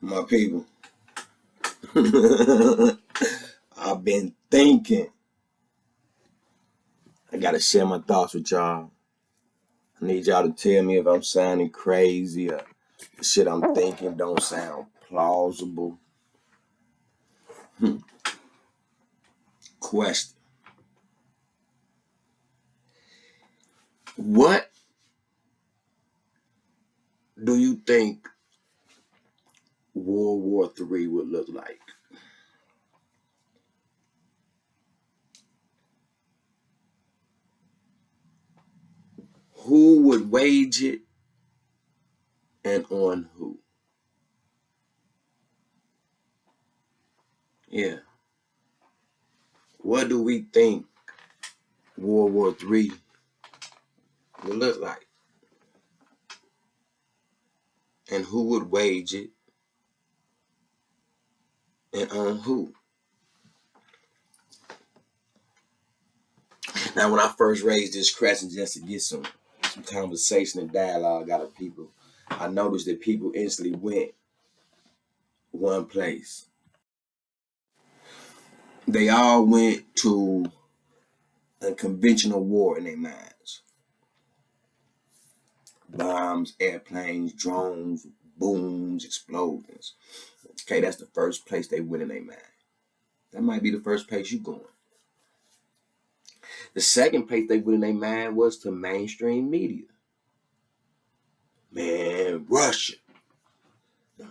My people, I've been thinking. I gotta share my thoughts with y'all. I need y'all to tell me if I'm sounding crazy or the shit I'm thinking don't sound plausible. Question. What do you think World War III would look like? Who would wage it and on who? Yeah. What do we think World War III would look like? And who would wage it and on who? Now, when I first raised this question just to get some conversation and dialogue out of people, I noticed that people instantly went one place. They all went to a conventional war in their minds. Bombs, airplanes, drones, booms, explosions. Okay, that's the first place they went in their mind. That might be the first place you're going. The second place they went in their mind was to mainstream media. Man, Russia.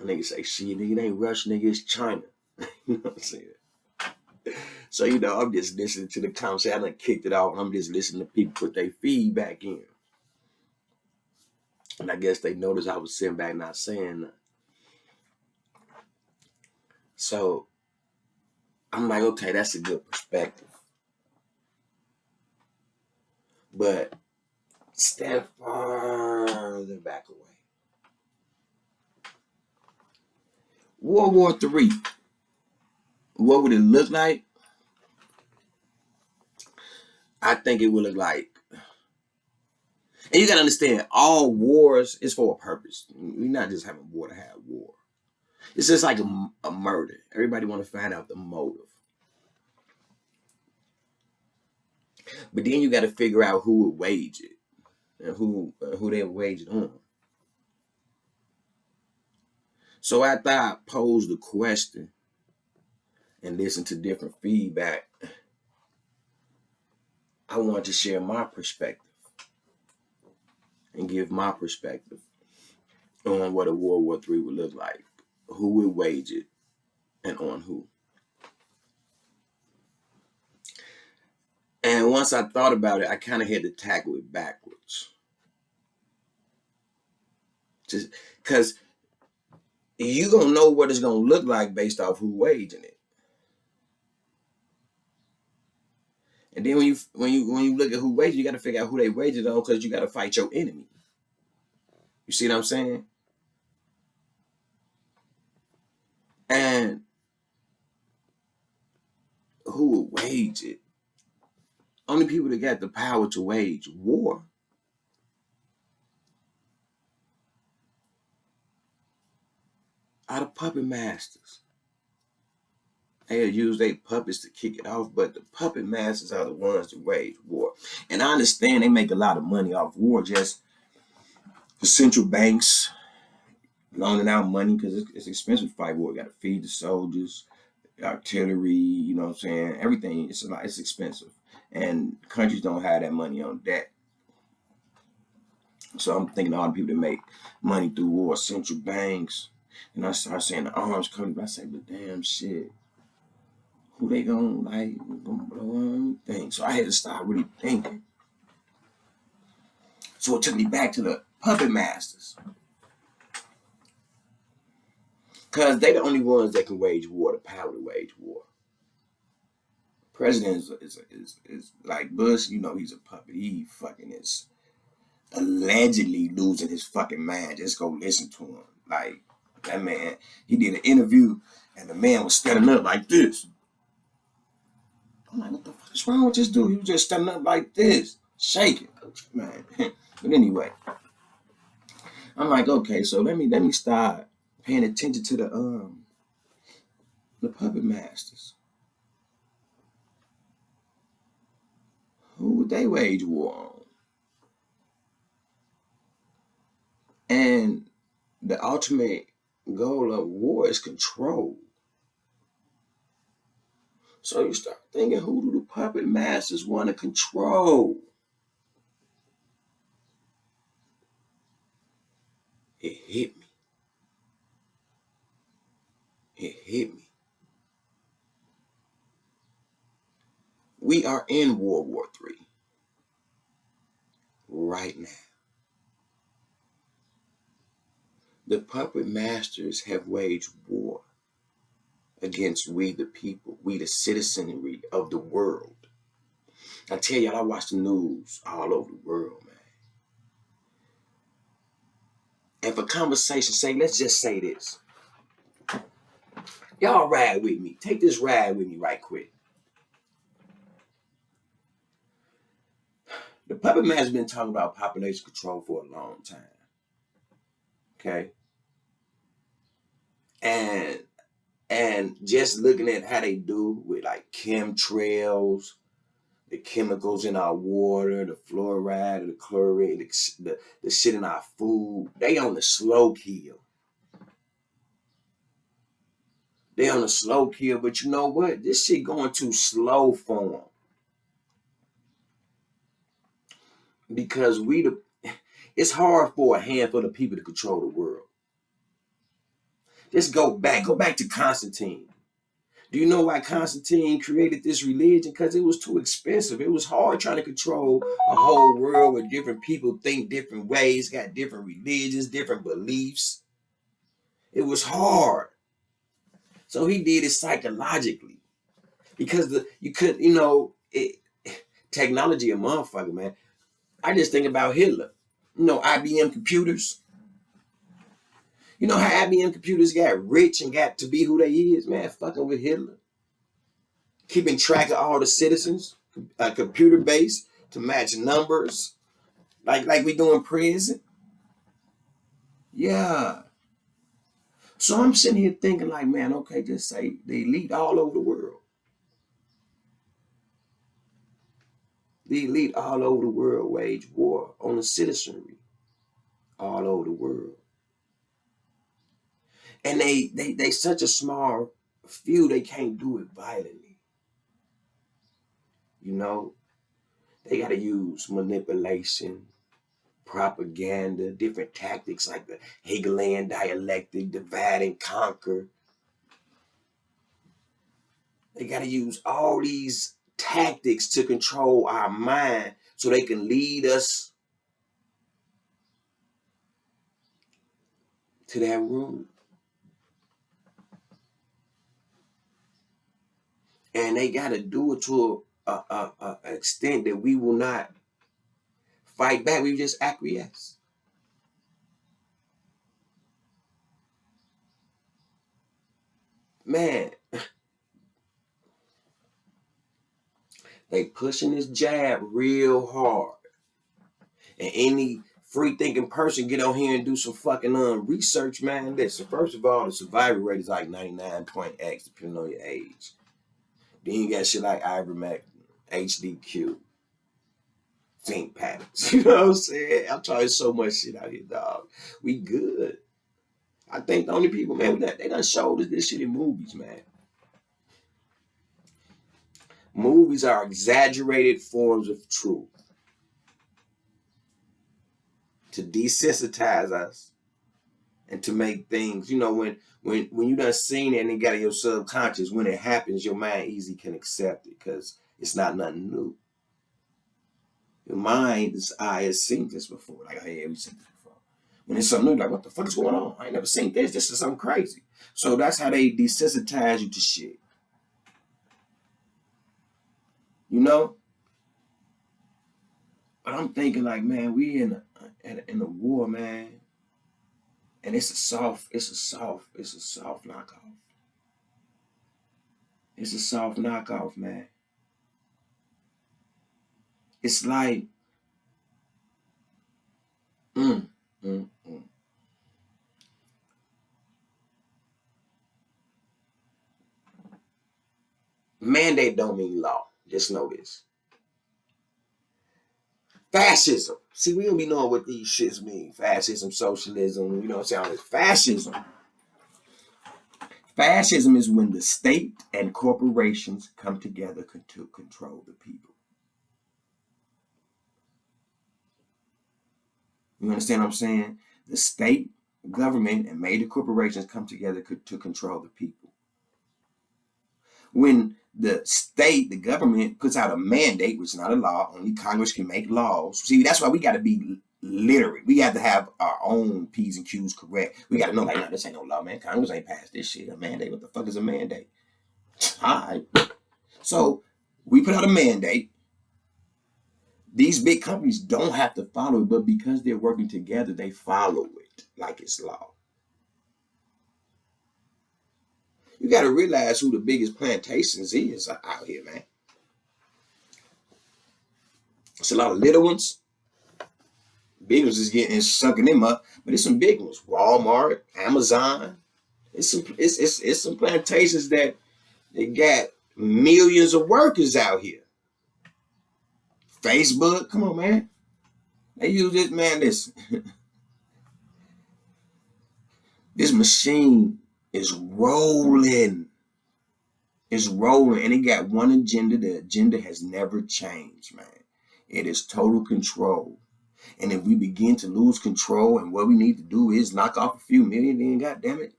Niggas say, shit, nigga, it ain't Russia, nigga, it's China. You know what I'm saying? So, I'm just listening to the conversation. I done kicked it off. I'm just listening to people put their feedback in. And I guess they noticed I was sitting back not saying nothing. So, I'm like, okay, that's a good perspective. But step further back away. World War III. What would it look like? I think it would look like, and you gotta understand, all wars is for a purpose. We're not just having war to have war. It's just like a murder. Everybody want to find out the motive. But then you got to figure out who would wage it and who they would wage it on. So after I posed the question and listened to different feedback, I wanted to share my perspective and give my perspective on what a World War III would look like, who would wage it, and on who. And once I thought about it, I kind of had to tackle it backwards. Just because you gonna know what it's gonna look like based off who waging it. And then when you look at who waging, you got to figure out who they wage it on, because you got to fight your enemy. You see what I'm saying? And who would wage it? Only people that got the power to wage war are the puppet masters. They'll use their puppets to kick it off, but the puppet masters are the ones that wage war. And I understand they make a lot of money off war, just the central banks loaning out money, because it's expensive to fight war. You got to feed the soldiers, artillery, you know what I'm saying? Everything, it's expensive. And countries don't have that money on debt. So I'm thinking all the people that make money through war, central banks, and I start saying the arms companies. I say, but damn shit, who they gonna blow anything? So I had to start really thinking. So it took me back to the puppet masters, because they the only ones that can wage war, the power to wage war. President is like Bush, he's a puppet. He fucking is allegedly losing his fucking mind. Just go listen to him. Like, that man, he did an interview and the man was standing up like this. I'm like, what the fuck is wrong with this dude? He was just standing up like this, shaking, man. But anyway, I'm like, okay, so let me start paying attention to the puppet masters. Who would they wage war on? And the ultimate goal of war is control. So you start thinking, who do the puppet masters want to control? It hit me. It hit me. We are in World War III right now. The puppet masters have waged war against we the people, we the citizenry of the world. I tell y'all, I watch the news all over the world, man. And for conversation's sake, let's just say this. Y'all ride with me. Take this ride with me right quick. The puppet man has been talking about population control for a long time. Okay? And just looking at how they do with like chemtrails, the chemicals in our water, the fluoride, the chlorine, the shit in our food, they on the slow kill. They on the slow kill, but you know what? This shit going too slow for them. Because it's hard for a handful of people to control the world. Just go back to Constantine. Do you know why Constantine created this religion? Because it was too expensive. It was hard trying to control a whole world where different people think different ways, got different religions, different beliefs. It was hard. So he did it psychologically. Because you couldn't, technology a motherfucker, man. I just think about Hitler. IBM computers. You know how IBM computers got rich and got to be who they is, man? Fucking with Hitler. Keeping track of all the citizens, computer based to match numbers, like we do in prison. Yeah. So I'm sitting here thinking, like, man, okay, just say the elite all over the world. The elite all over the world wage war on the citizenry all over the world. And they such a small few, they can't do it violently. They got to use manipulation, propaganda, different tactics like the Hegelian dialectic, divide and conquer. They got to use all these tactics to control our mind so they can lead us to that room. And they got to do it to an extent that we will not fight back. We just acquiesce. Man, they pushing this jab real hard. And any free thinking person get on here and do some fucking research, man. Listen, first of all, the survival rate is like 99.x, depending on your age. Then you got shit like ivermectin, HDQ, zinc patterns. You know what I'm saying? I'm talking so much shit out here, dog. We good. I think the only people, man, they done showed us this shit in movies, man. Movies are exaggerated forms of truth to desensitize us and to make things, when you done seen it and it got in your subconscious, when it happens, your mind easily can accept it because it's not nothing new. Your mind's eye has seen this before. Like, hey, we've seen this before. When it's something new, like, what the fuck is going on? I ain't never seen this. This is something crazy. So that's how they desensitize you to shit. But I'm thinking, like, man, we in a war, man. And it's a soft knockoff. It's a soft knockoff, man. It's like, mm, mm, mm. Mandate don't mean law. Just know this. Fascism. See, we don't be knowing what these shits mean. Fascism, socialism, you know what I'm saying? It's fascism. Fascism is when the state and corporations come together to control the people. You understand what I'm saying? The state, government, and major corporations come together to control the people. When the state, the government, puts out a mandate, which is not a law, only Congress can make laws. See, that's why we got to be literate. We got to have our own P's and Q's correct. We got to know, like, no, this ain't no law, man. Congress ain't passed this shit. A mandate. What the fuck is a mandate? All right. So we put out a mandate. These big companies don't have to follow it, but because they're working together, they follow it like it's law. You got to realize who the biggest plantations is out here, man. It's a lot of little ones. Big ones is getting sucking them up, but it's some big ones. Walmart, Amazon. It's some plantations that they got millions of workers out here. Facebook, come on, man. They use this, man. This machine is rolling. It's rolling, and it got one agenda. The agenda has never changed, man. It is total control. And if we begin to lose control, and what we need to do is knock off a few million, then goddamn it,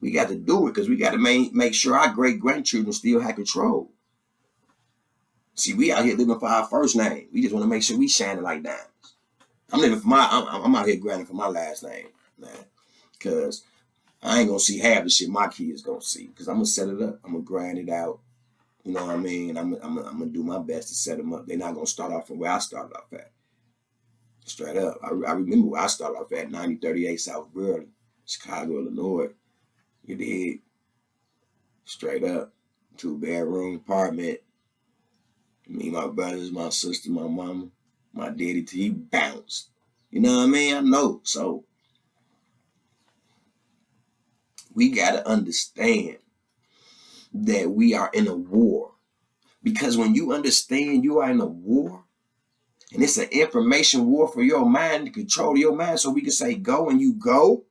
we got to do it because we got to make sure our great grandchildren still have control. See, we out here living for our first name. We just want to make sure we shining like diamonds. I'm out here grinding for my last name, man, because I ain't gonna see half the shit my kids gonna see. Because I'm gonna set it up. I'm gonna grind it out. You know what I mean? I'm gonna do my best to set them up. They're not gonna start off from where I started off at. Straight up. I remember where I started off at 9038 South Burley, Chicago, Illinois. You did. Straight up. 2-bedroom apartment. Me, my brothers, my sister, my mama, my daddy, he bounced. You know what I mean? I know. So we gotta understand that we are in a war. Because when you understand you are in a war, and it's an information war for your mind, to control your mind, so we can say go and you go.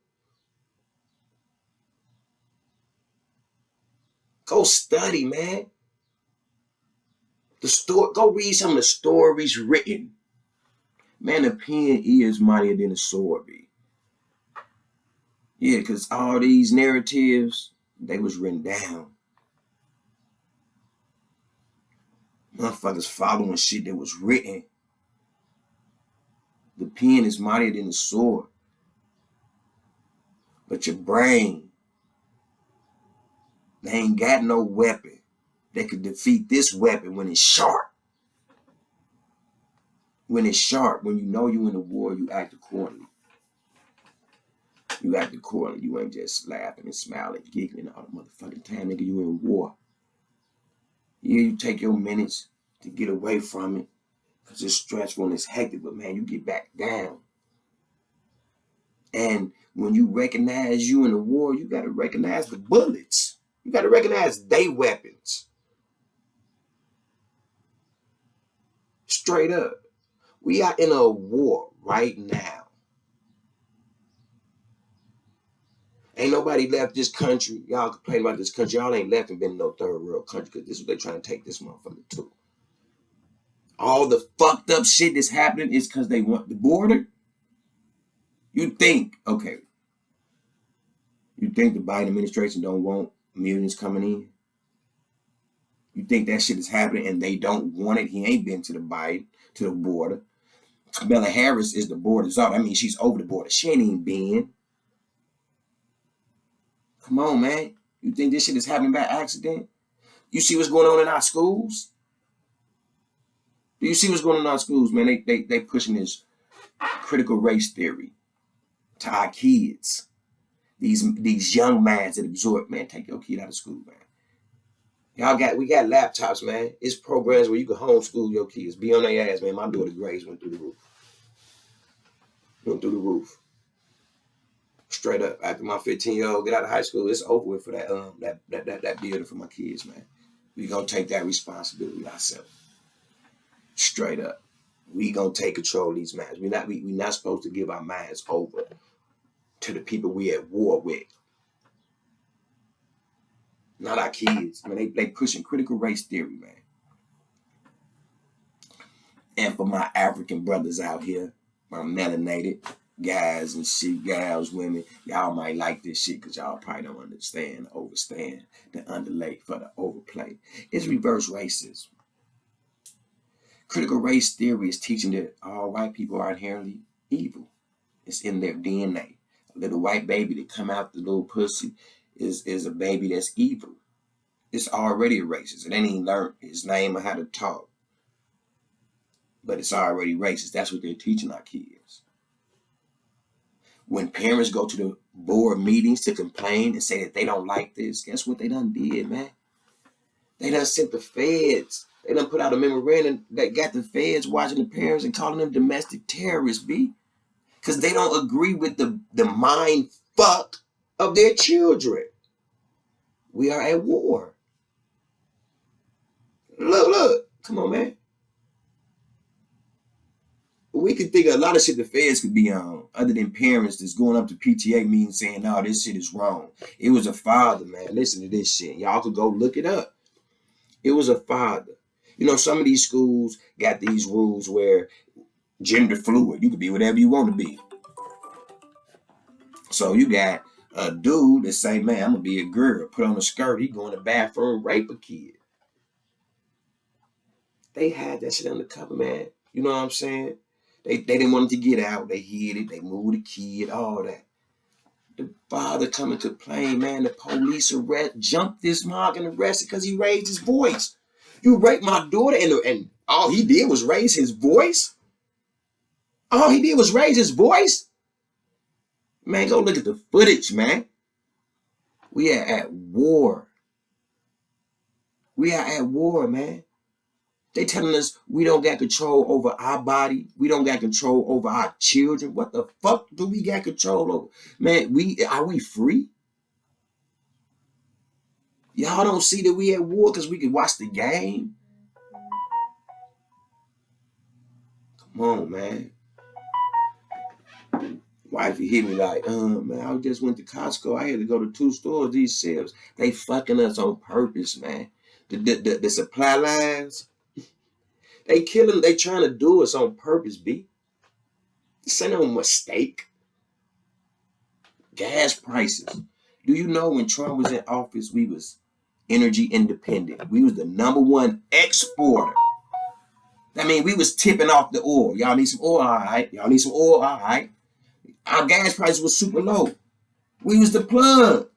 Go study, man. Go read some of the stories written. Man, the pen is mightier than the sword be. Yeah, because all these narratives, they was written down. Motherfuckers following shit that was written. The pen is mightier than the sword. But your brain, they ain't got no weapon that could defeat this weapon when it's sharp. When it's sharp, when you know you in the war, you act accordingly. You act accordingly. You ain't just laughing and smiling, giggling all the motherfucking time, nigga. You in war. Yeah, you take your minutes to get away from it because it's stressful and it's hectic, but man, you get back down. And when you recognize you in the war, you got to recognize the bullets. You got to recognize they weapons. Straight up. We are in a war right now. Ain't nobody left this country. Y'all complain about this country. Y'all ain't left and been in no third world country because this is what they trying to take this motherfucker to. All the fucked up shit that's happening is because they want the border. You think, okay. You think the Biden administration don't want millions coming in? You think that shit is happening and they don't want it? He ain't been to the border. Kamala Harris is the border czar. I mean, she's over the border. She ain't even been. Come on, man. You think this shit is happening by accident? You see what's going on in our schools? Do you see what's going on in our schools, man? They pushing this critical race theory to our kids. These young minds that absorb, man, take your kid out of school, man. We got laptops, man. It's programs where you can homeschool your kids. Be on their ass, man. My daughter's grades went through the roof. Went through the roof. Straight up. After my 15-year-old get out of high school, it's over with for that building for my kids, man. We gonna take that responsibility ourselves. Straight up. We gonna take control of these minds. We not supposed to give our minds over to the people we at war with. Not our kids. I mean, they pushing critical race theory, man. And for my African brothers out here, my melanated guys and shit, gals, women, y'all might like this shit because y'all probably don't understand, overstand the underlay for the overplay. It's reverse racism. Critical race theory is teaching that all white people are inherently evil. It's in their DNA. A little white baby that come out the little pussy is a baby that's evil. It's already a racist. It ain't even learned his name or how to talk. But it's already racist. That's what they're teaching our kids. When parents go to the board meetings to complain and say that they don't like this, guess what they done did, man? They done sent the feds. They done put out a memorandum that got the feds watching the parents and calling them domestic terrorists, B. Because they don't agree with the mind fuck of their children. We are at war. Look. Come on, man. We could think of a lot of shit the feds could be on, other than parents that's going up to PTA meetings saying, no, this shit is wrong. It was a father, man. Listen to this shit. Y'all could go look it up. It was a father. You know, some of these schools got these rules where gender fluid. You could be whatever you want to be. So you got a dude that say, man, I'm going to be a girl. Put on a skirt. He go in the bathroom, rape a kid. They had that shit undercover, man. You know what I'm saying? They didn't want it to get out. They hid it. They moved the kid, all that. The father coming to complain, man. The police jumped this mug and arrested because he raised his voice. You raped my daughter, and all he did was raise his voice? All he did was raise his voice? Man, go look at the footage, man. We are at war. We are at war, man. They telling us we don't got control over our body. We don't got control over our children. What the fuck do we got control over? Man, are we free? Y'all don't see that we at war because we can watch the game? Come on, man. Wifey hit me like, man, I just went to Costco. I had to go to 2 stores, these sales. They fucking us on purpose, man. The supply lines, they killing, they trying to do us on purpose, B. This ain't no mistake. Gas prices. Do you know when Trump was in office, we was energy independent. We was the #1 exporter. I mean, we was tipping off the oil. Y'all need some oil, all right. Y'all need some oil, all right. Our gas prices was super low. We was the plug.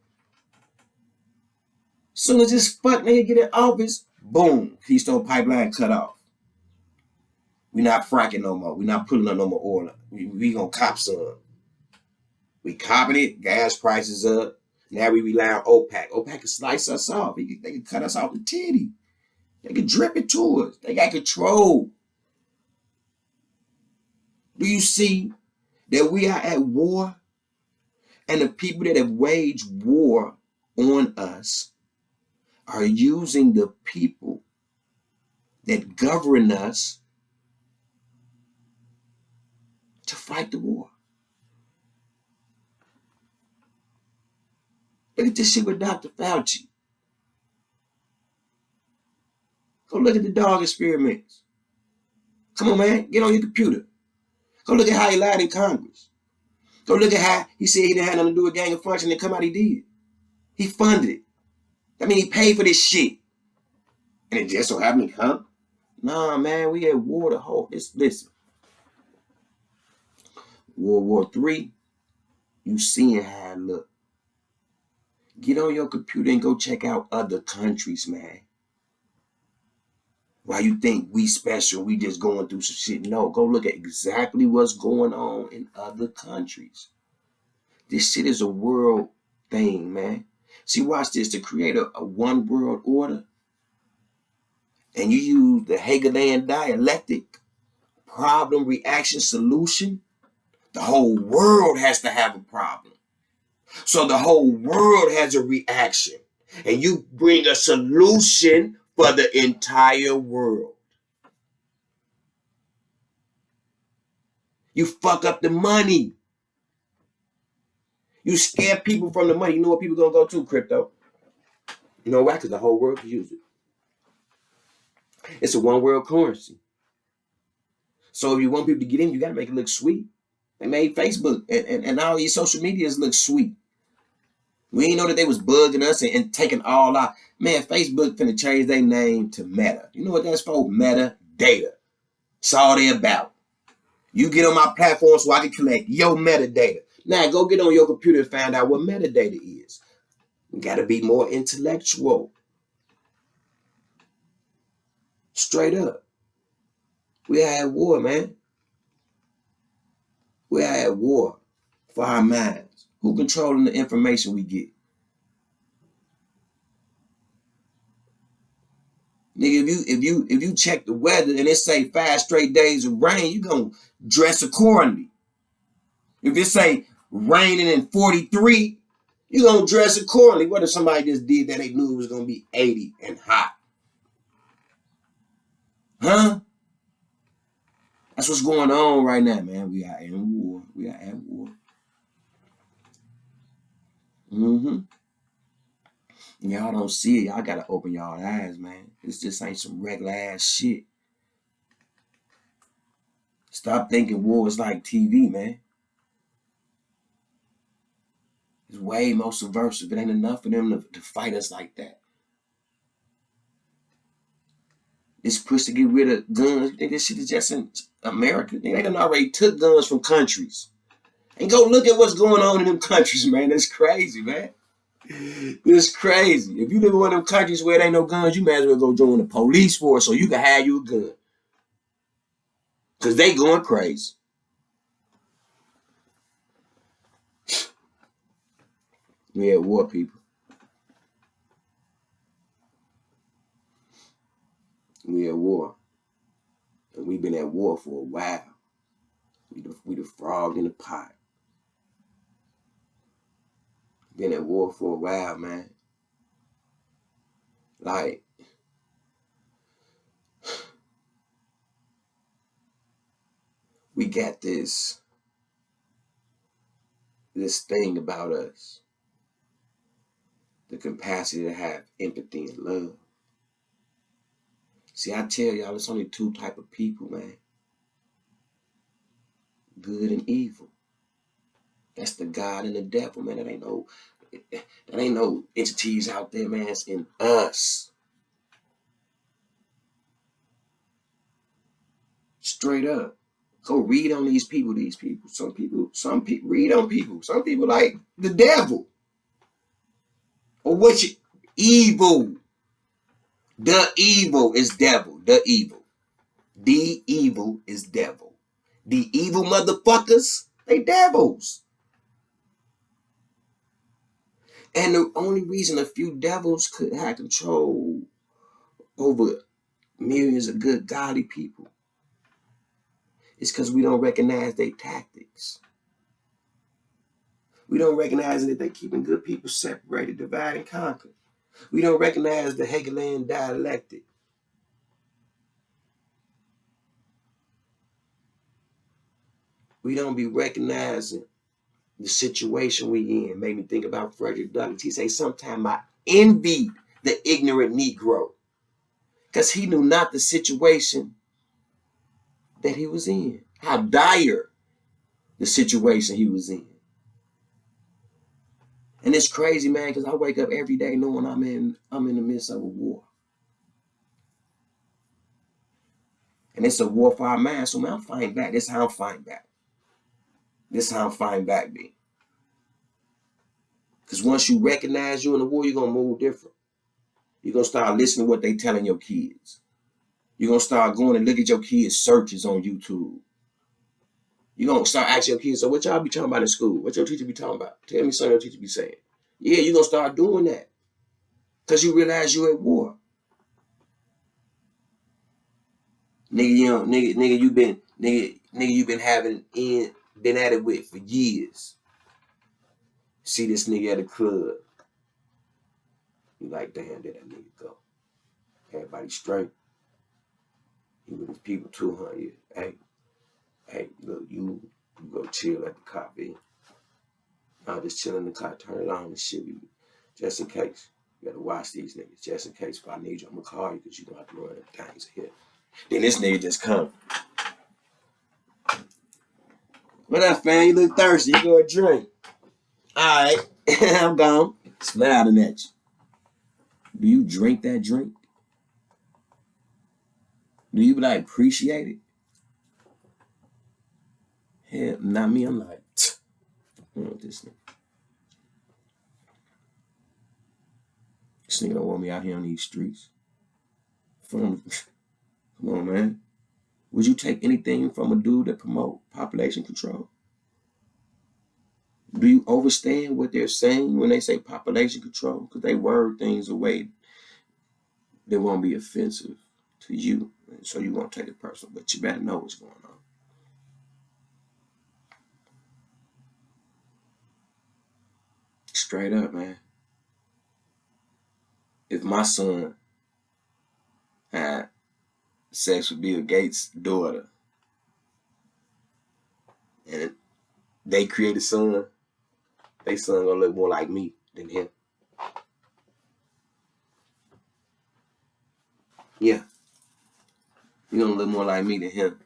Soon as this fuck nigga get in office, boom, Keystone Pipeline cut off. We not fracking no more. We not pulling up no more oil. We gonna cop some. We copping it, gas prices up. Now we rely on OPEC. OPEC can slice us off. They can cut us off the titty. They can drip it to us. They got control. Do you see that we are at war? And the people that have waged war on us are using the people that govern us to fight the war. Look at this shit with Dr. Fauci. Go look at the dog experiments. Come on, man. Get on your computer. Go look at how he lied in Congress. Go look at how he said he didn't have nothing to do with gang of function and come out he did. He funded it. I mean, he paid for this shit. And it just so happened to come. Nah, man, we at war the whole. Listen. World War III, you seeing how it look. Get on your computer and go check out other countries, man. Why you think we special, we just going through some shit? No, go look at exactly what's going on in other countries. This shit is a world thing, man. See, watch this. To create a one world order, and you use the Hegelian dialectic, problem, reaction, solution, the whole world has to have a problem. So the whole world has a reaction. And you bring a solution for the entire world. You fuck up the money. You scare people from the money. You know what people gonna go to? Crypto. You know why? Because the whole world can use it. It's a one world currency. So if you want people to get in, you gotta make it look sweet. They made Facebook and all these social medias look sweet. We didn't know that they was bugging us and taking all our man. Facebook finna change their name to Meta. You know what that's for? Meta data. That's all they about. You get on my platform so I can collect your metadata. Now go get on your computer and find out what metadata is. You gotta be more intellectual. Straight up. We are at war, man. We are at war for our minds. Who controlling the information we get? Nigga, if you check the weather and it say 5 straight days of rain, you gonna dress accordingly. If it say raining in 43, you gonna dress accordingly. What if somebody just did that they knew it was gonna be 80 and hot? Huh? That's what's going on right now, man. We are in war. We are at war. Y'all don't see it. Y'all gotta open y'all eyes, man. This just ain't some regular ass shit. Stop thinking war is like TV, man. It's way more subversive. It ain't enough for them to fight us like that. This push to get rid of guns. You think this shit is just in America? They done already took guns from countries. And go look at what's going on in them countries, man. That's crazy, man. It's crazy. If you live in one of them countries where there ain't no guns, you might as well go join the police force so you can have you a gun. Because they going crazy. We at war, people. We at war. And we've been at war for a while. We the frog in the pot. Been at war for a while, man. Like, we got this thing about us. The capacity to have empathy and love. See, I tell y'all, it's only 2 type of people, man. Good and evil. That's the God and the devil, man. That ain't no entities out there, man. It's in us. Straight up. Go read on these people. Some people read on people. Some people like the devil. Or what you evil. The evil is devil. The evil. The evil is devil. The evil motherfuckers, they devils. And the only reason a few devils could have control over millions of good, godly people is because we don't recognize their tactics. We don't recognize that they're keeping good people separated, divide and conquer. We don't recognize the Hegelian dialectic. We don't be recognizing the situation we in. Made me think about Frederick Douglass. He say, sometimes I envied the ignorant Negro because he knew not the situation that he was in. How dire the situation he was in. And it's crazy, man, because I wake up every day knowing I'm in the midst of a war. And it's a war for our minds. So, man, I'm fighting back. This is how I'm fighting back. This is how I'm fighting back, B. Because once you recognize you're in the war, you're going to move different. You're going to start listening to what they telling your kids. You're going to start going and look at your kids' searches on YouTube. You're going to start asking your kids, so what y'all be talking about in school? What your teacher be talking about? Tell me something your teacher be saying. Yeah, you're going to start doing that. Because you realize you're at war. Nigga, you been at it with for years. See this nigga at a club. You like, damn, there that nigga go. Everybody straight. He with his people too, huh? Yeah. Hey, look, you go chill at the car, B. I'll just chill in the car, turn it on and shit. Just in case. You gotta watch these niggas. Just in case if I need you, I'm gonna call you because you don't have to run them things here. Then this nigga just come. What up, fam? You look thirsty. You go a drink. Alright. I'm gone. Smiling at you. Do you drink that drink? Do you like appreciate it? Hell, not me. I'm like, this nigga. This nigga don't want me out here on these streets. Come on, man. Would you take anything from a dude that promote population control? Do you understand what they're saying when they say population control? Because they word things away that won't be offensive to you. So you won't take it personal, but you better know what's going on. Straight up, man. If my son had sex with Bill Gates' daughter and they create a son, they son gonna look more like me than him. Yeah. You gonna look more like me than him.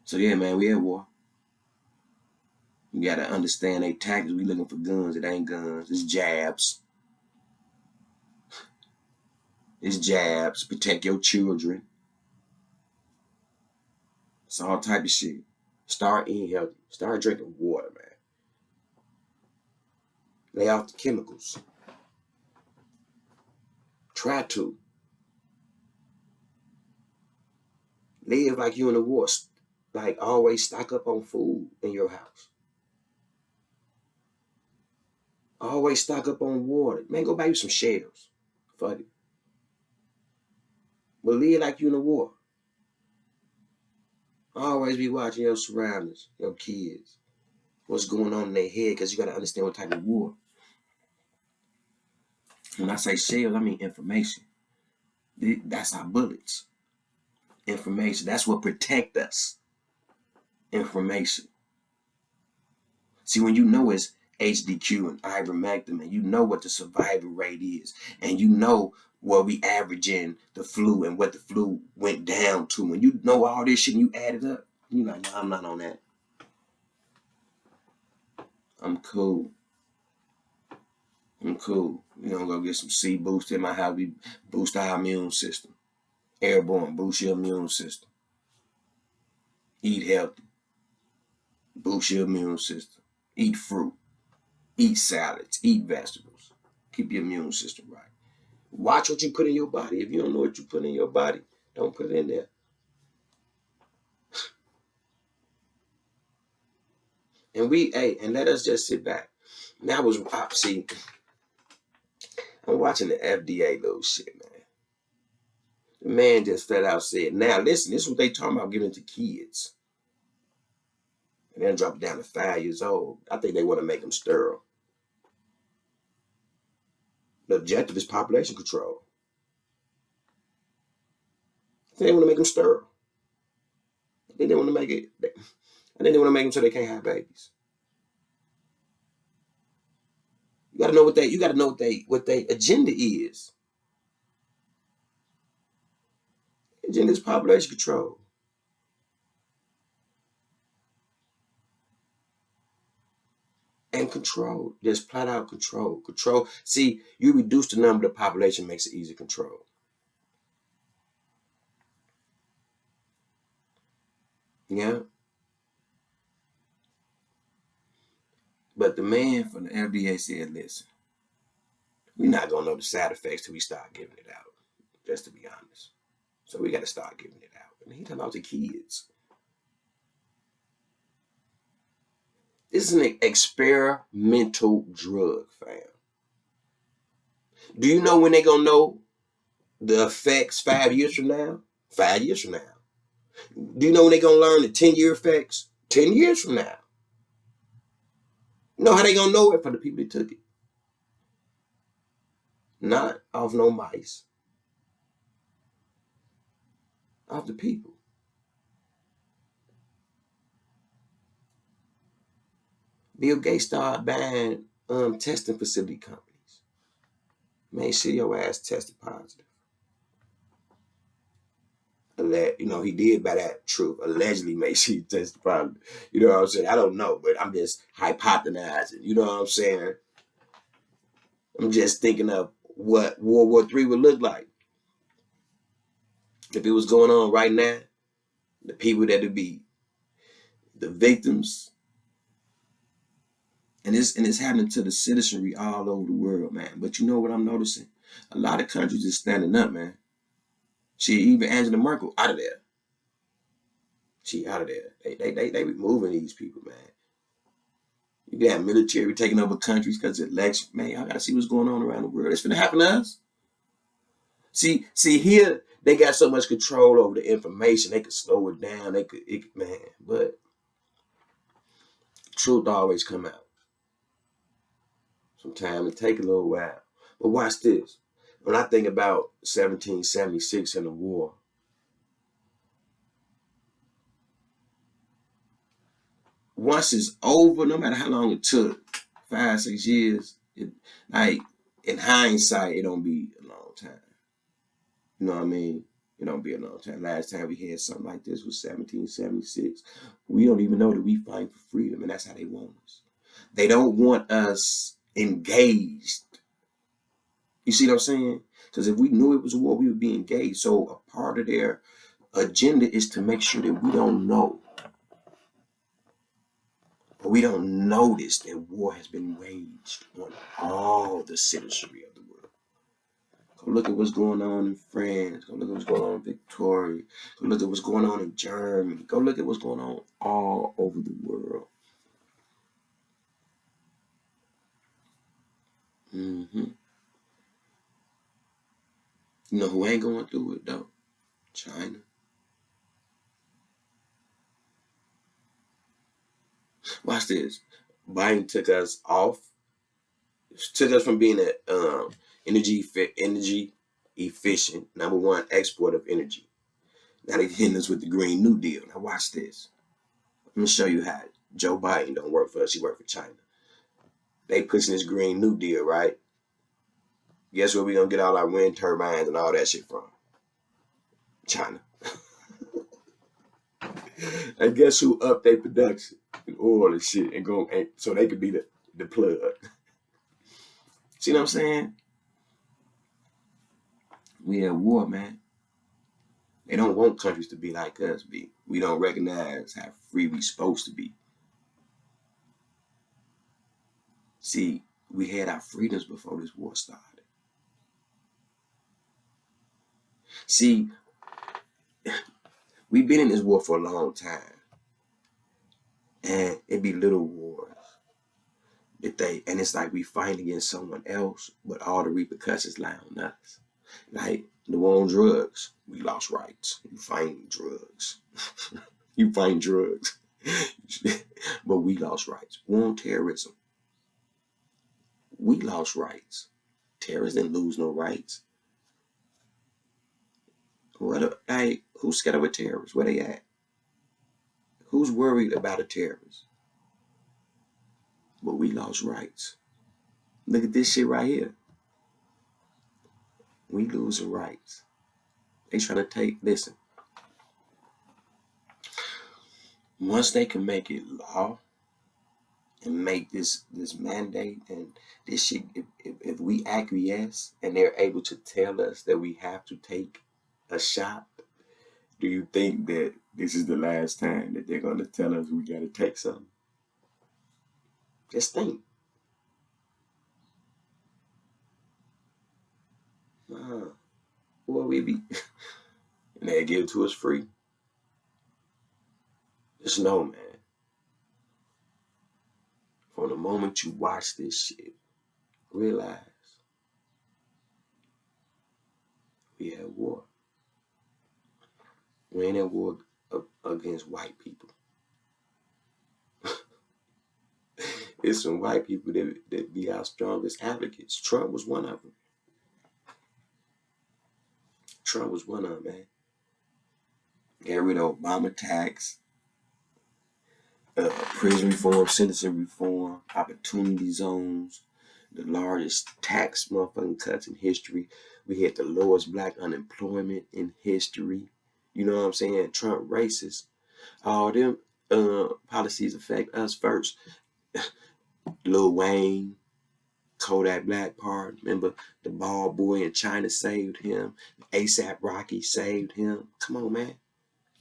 So yeah, man, we at war. You gotta understand they tactics. We looking for guns. It ain't guns. It's jabs. It's jabs. Protect your children. It's all type of shit. Start eating healthy. Start drinking water, man. Lay off the chemicals. Try to. Live like you in the war. Like always stock up on food in your house. Always stock up on water. Man, go buy you some shells. Fuck it. But live like you in the war. Always be watching your surroundings, your kids. What's going on in their head, because you got to understand what type of war. When I say shells, I mean information. That's our bullets. Information. That's what protect us. Information. See, when you know it's HDQ and ivermectin, and you know what the survival rate is, and you know what we average in the flu and what the flu went down to, when you know all this shit and you add it up, you're like, no, I'm not on that. I'm cool. I'm cool. We're going to go get some C boost in my house. We boost our immune system. Airborne, boost your immune system. Eat healthy. Boost your immune system. Eat fruit. Eat salads. Eat vegetables. Keep your immune system right. Watch what you put in your body. If you don't know what you put in your body, don't put it in there. And let us just sit back. Now I'm watching the FDA little shit, man. The man just flat out said, now listen, this is what they talking about giving to kids. And then drop it down to 5 years old. I think they want to make them sterile. The objective is population control. I think they want to make them sterile. I think they want to make it. I think they want to make them so they can't have babies. You gotta know what they agenda is. Agenda is population control. And control. Just flat out control. Control. See, you reduce the number of the population, makes it easy to control. Yeah. But the man from the FDA said, listen, we're not going to know the side effects till we start giving it out, just to be honest. So we got to start giving it out. And he talking about the kids. This is an experimental drug, fam. Do you know when they're going to know the effects 5 years from now? 5 years from now. Do you know when they're going to learn the 10-year effects? 10 years from now. You know how they going to know it? For the people that took it. Not off no mice, off the people. Bill Gates started buying testing facility companies. Make sure your ass tested positive. He did by that truth. Allegedly make sure you tested positive. You know what I'm saying? I don't know, but I'm just hypothesizing. You know what I'm saying? I'm just thinking of what World War III would look like. If it was going on right now, the people that would be the victims, and it's happening to the citizenry all over the world, man. But you know what I'm noticing? A lot of countries is standing up, man. She even Angela Merkel out of there. She out of there. They removing these people, man. You got military taking over countries because of election. Man, I gotta see what's going on around the world. It's gonna happen to us. See here they got so much control over the information. They could slow it down. Man, but truth always come out. Sometimes it take a little while. But watch this. When I think about 1776 and the war, once it's over, no matter how long it took, 5, 6 years, like in hindsight, it don't be a long time. You know what I mean? It don't be a long time. Last time we had something like this was 1776. We don't even know that we fight for freedom, and that's how they want us. They don't want us engaged. You see what I'm saying? Because if we knew it was a war, we would be engaged. So a part of their agenda is to make sure that we don't know. But we don't notice that war has been waged on all the citizenry of the world. Go look at what's going on in France. Go look at what's going on in Victoria. Go look at what's going on in Germany. Go look at what's going on all over the world. Mm-hmm. You know who ain't going through it though? China. Watch this. Biden took us from being an energy efficient #1 export of energy. Now they're hitting us with the Green New Deal. Now watch this. I'm gonna show you how Joe Biden don't work for us. He work for China. They pushing this Green New Deal, right? Guess where we gonna get all our wind turbines and all that shit from? China. And guess who upped their production and oil and shit and so they could be the plug. See what I'm saying? We at war, man. They don't want countries to be like us be. We don't recognize how free we supposed to be. See, we had our freedoms before this war started. See, we've been in this war for a long time. And it be little wars. And it's like we fight against someone else, but all the repercussions lie on us. Like the war on drugs, we lost rights. You fighting drugs. You fighting drugs. But we lost rights. War on terrorism. We lost rights. Terrorists didn't lose no rights. Who's scared of a terrorist? Where they at? Who's worried about a terrorist? But we lost rights. Look at this shit right here. We losing rights. They trying to listen. Once they can make it law and make this mandate and this shit, if we acquiesce and they're able to tell us that we have to take a shot, do you think that this is the last time that they're going to tell us we got to take something? Just think. Well, we be, and they give it to us free. Just know, man, from the moment you watch this shit, realize we at war. We ain't at war against white people. It's some white people that be our strongest advocates. Trump was one of them. Trump was one of them, man. Got rid of Obama tax, prison reform, sentencing reform, opportunity zones, the largest tax motherfucking cuts in history. We had the lowest black unemployment in history. You know what I'm saying? Trump racist. All them policies affect us first. Lil Wayne, Kodak Black Part. Remember the bald boy in China saved him. ASAP Rocky saved him. Come on, man.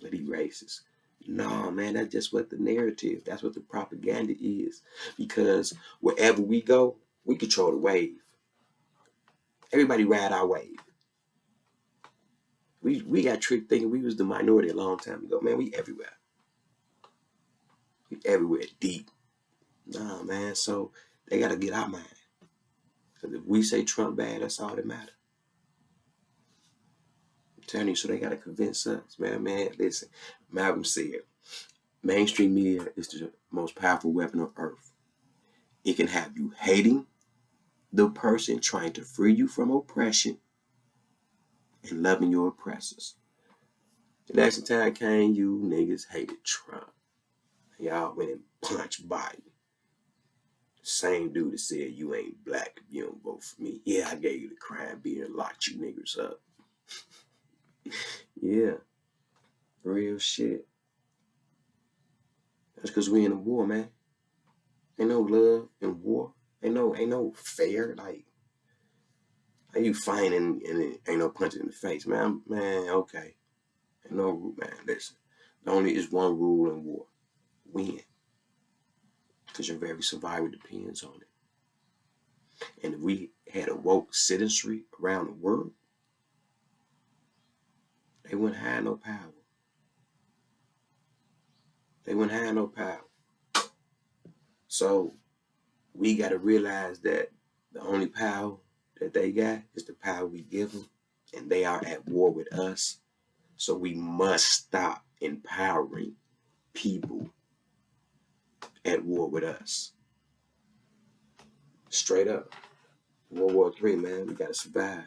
But he racist. No, man, that's just what the narrative, that's what the propaganda is. Because wherever we go, we control the wave. Everybody ride our wave. We got tricked thinking we was the minority a long time ago. Man, we everywhere. We everywhere deep. Nah, man, so they got to get our mind. Because if we say Trump bad, that's all that matters. I'm telling you, so they got to convince us. Man, listen. Malcolm said, mainstream media is the most powerful weapon on earth. It can have you hating the person trying to free you from oppression and loving your oppressors. The next time came, you niggas hated Trump. Y'all went and punched Biden. Same dude that said you ain't black if you don't vote for me. Yeah, I gave you the crime beer and locked you niggers up. Yeah, real shit. That's because we in a war, man. Ain't no love in war. Ain't no fair. Like you fighting and ain't no punching in the face, man. Man, okay. Ain't no rule, man. Listen, there only is one rule in war: win. Because your very survival depends on it. And if we had a woke citizenry around the world, they wouldn't have no power. They wouldn't have no power. So we got to realize that the only power that they got is the power we give them, and they are at war with us. So we must stop empowering people at war with us. Straight up. WW3, man, we got to survive.